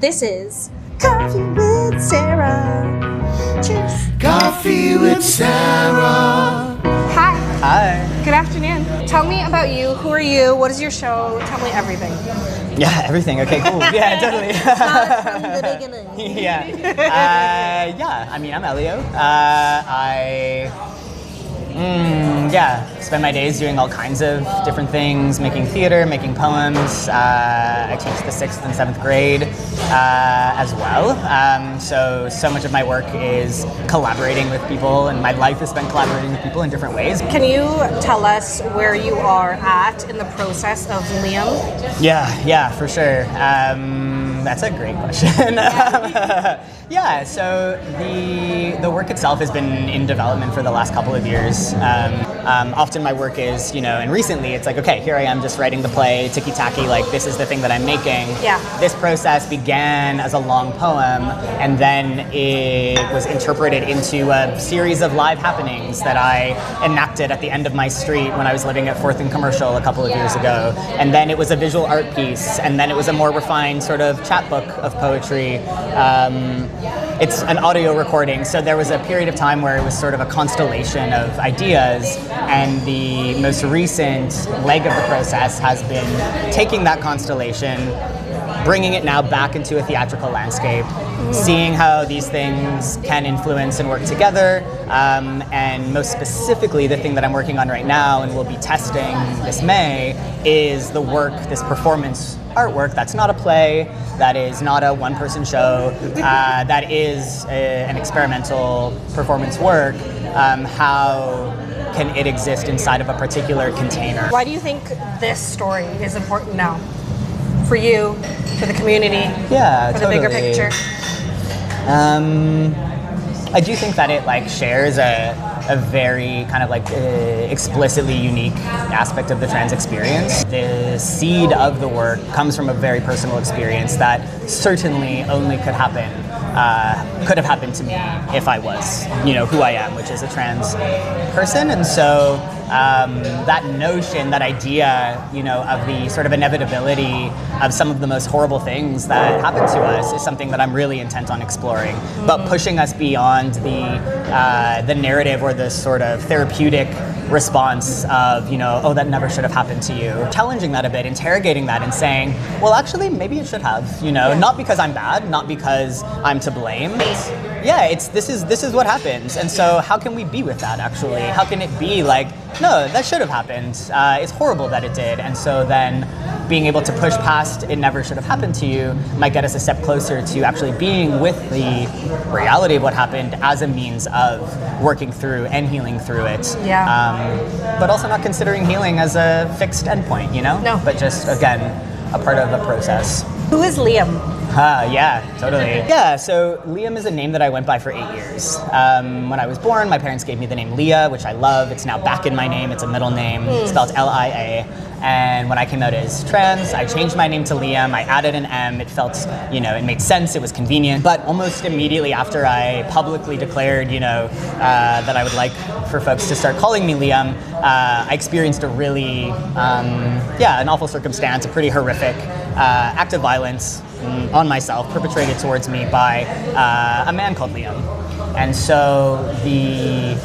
This is Coffee with Sarah. Cheers. Coffee with Sarah. Hi. Hi. Good afternoon. Tell me about you. Who are you? What is your show? Tell me everything. Yeah, everything. Okay, cool. Yeah, totally. Start from the beginning. Yeah. I mean, I'm Elio. Spend my days doing all kinds of different things, making theater, making poems. I teach the 6th and 7th grade as well. So much of my work is collaborating with people, and my life is spent collaborating with people in different ways. Can you tell us where you are at in the process of Liam? Yeah, for sure. That's a great question. So the work itself has been in development for the last couple of years. Often my work is, and recently it's like, okay, here I am just writing the play, ticky-tacky, like this is the thing that I'm making. Yeah. This process began as a long poem, and then it was interpreted into a series of live happenings that I enacted at the end of my street when I was living at 4th and Commercial a couple of years ago. And then it was a visual art piece, and then it was a more refined sort of chapbook of poetry. It's an audio recording, so there was a period of time where it was sort of a constellation of ideas, and the most recent leg of the process has been taking that constellation, bringing it now back into a theatrical landscape, seeing how these things can influence and work together, and most specifically the thing that I'm working on right now and will be testing this May is the work, this performance artwork that's not a play, that is not a one-person show, that is an experimental performance work. How can it exist inside of a particular container? Why do you think this story is important now? For you, for the community, for the bigger picture? I do think that it shares a very kind of explicitly unique aspect of the trans experience. The seed of the work comes from a very personal experience that certainly only could have happened to me if I was, who I am, which is a trans person. And so that notion, that idea, of the sort of inevitability of some of the most horrible things that happen to us is something that I'm really intent on exploring. But pushing us beyond the narrative or the sort of therapeutic response of, oh, that never should have happened to you. Challenging that a bit, interrogating that and saying, well, actually, maybe it should have, not because I'm bad, not because I'm to blame. This is what happens. And so how can we be with that, actually? How can it be like, no, that should have happened. It's horrible that it did. And so then being able to push past it never should have happened to you might get us a step closer to actually being with the reality of what happened as a means of working through and healing through it. But also not considering healing as a fixed endpoint, No. But just, again, a part of a process. Who is Liam? Yeah, totally. Yeah, so Liam is a name that I went by for 8 years. When I was born, my parents gave me the name Leah, which I love. It's now back in my name. It's a middle name, spelled L-I-A. And when I came out as trans, I changed my name to Liam. I added an M. It felt, it made sense. It was convenient. But almost immediately after I publicly declared, that I would like for folks to start calling me Liam, I experienced a really, an awful circumstance, a pretty horrific act of violence on myself perpetrated towards me by a man called Liam. And so the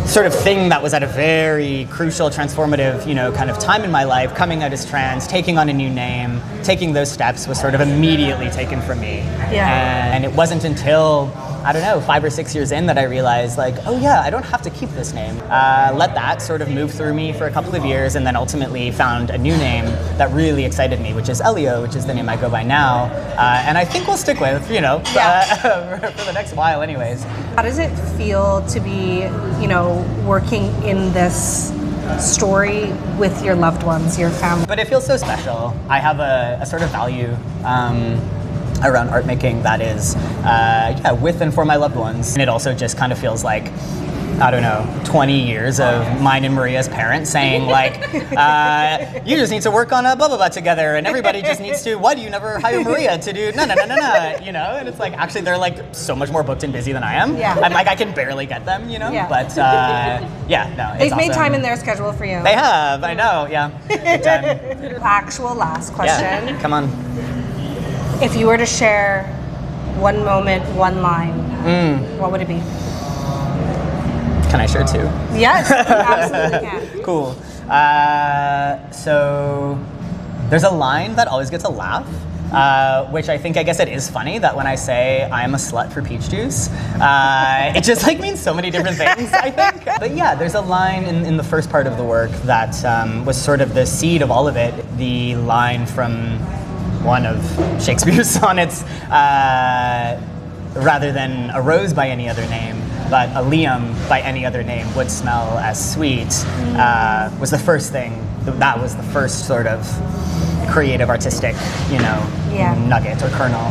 sort of thing that was at a very crucial, transformative, kind of time in my life, coming out as trans, taking on a new name, taking those steps was sort of immediately taken from me. And it wasn't until, 5 or 6 years in that I realized I don't have to keep this name. Let that sort of move through me for a couple of years, and then ultimately found a new name that really excited me, which is Elio, which is the name I go by now. And I think we'll stick with, for the next while anyways. How does it feel to be, working in this story with your loved ones, your family? But it feels so special. I have a sort of value around art making that is with and for my loved ones. And it also just kind of feels like, 20 years of mine and Maria's parents saying you just need to work on a blah blah blah together, and everybody just needs to, why do you never hire Maria to do no, and it's actually they're so much more booked and busy than I am. I'm I can barely get them, but they've it's made awesome. time in their schedule for you. They have, I know, yeah. Good time. Actual last question. Yeah. Come on. If you were to share one moment, one line, what would it be? Can I share two? Yes, you absolutely can. Cool. So there's a line that always gets a laugh, which I guess it is funny that when I say I'm a slut for peach juice, it just like means so many different things, I think. But yeah, there's a line in the first part of the work that was sort of the seed of all of it. The line from one of Shakespeare's sonnets, rather than a rose by any other name, but a liam by any other name would smell as sweet, was the first thing, that was the first sort of creative, artistic, nugget or kernel